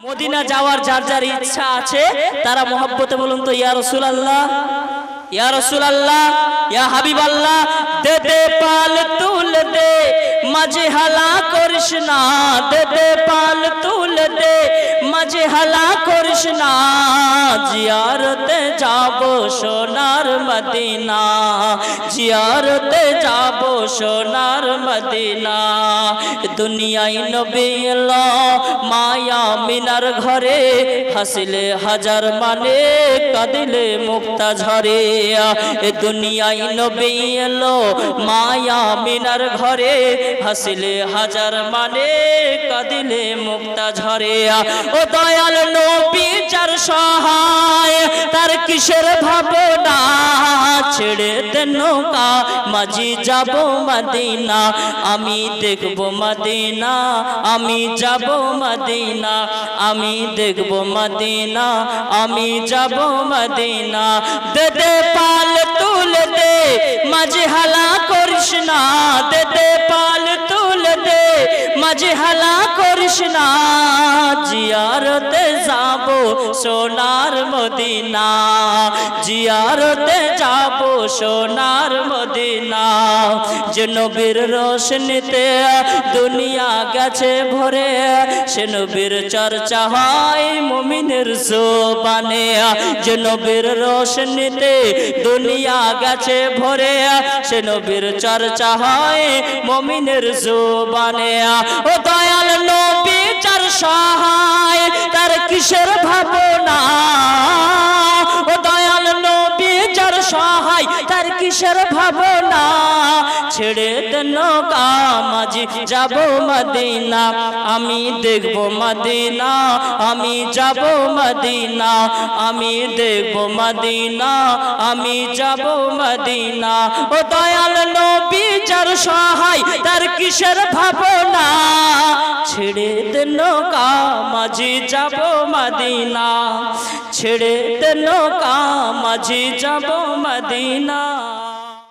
Medina যাওয়ার যার যার ইচ্ছা আছে তারা মহব্বতে বলুন তো ইয়া রাসূলুল্লাহ, ইয়া রাসূলুল্লাহ, ইয়া হাবিবাল্লাহ। দে দে পাল তুল দে মাঝে হালা করিস না, দে দে পাল তুল দে মাঝে হালা করিস না। জিয়ারতে যাব সোনার মদিনা, জিয়ারতে যাব সোনার মদিনা। দুনিয়ায় নবী এলো মায়া মিনার ঘরে, হাসিলে হাজার মানে কাঁদিলে মুক্তা ঝরে। দুনিয়ায় নবী এলো মায়া মিনার ঘরে, হাসিলে হাজার মানে কাঁদিলে মুক্তা ঝরে। ও দয়াল নবী যার সহায় তার কিসের ভাবনা, ছেড়ে দে নৌকা মাঝি যাব মদিনা। আমি দেখব মদিনা, আমি যাব মদিনা, আমি দেখব মদিনা, আমি যাব মদিনা। দে দে পাল তুল দে মাঝে হালা করিস না, দে দে পাল তুল দে মাঝে হালা করিস না। জিয়ারতে যাব সোনার মদিনা, জিয়ারতে যাব সোনার মদিনা। যে নবীর রোশনীতে দুনিয়া গেছে ভরে, সে নবীর চর্চা হয় মুমিনের জবানে। যে নবীর রোশনীতে দুনিয়া গেছে ভরে, সে নবীর চর্চা হয় মুমিনের জবানে। ও দয়াল নবী যার সহায় তার কিসের ভাবনা, ও দয়াল নবী যার সহায় তার কিসের ভাবনা। ছেড়ে দে নৌকা মাঝি যাব মদিনা, আমি দেখব মদিনা, আমি যাব মদিনা, আমি দেখব মদিনা, আমি যাব মদিনা। ও দয়াল নবী যার সহায় তার কিসের ভাবনা, ছেড়ে দে নৌকা মাঝি যাব মদিনা, ছেড়ে দে নৌকা মাঝি যাব মদিনা।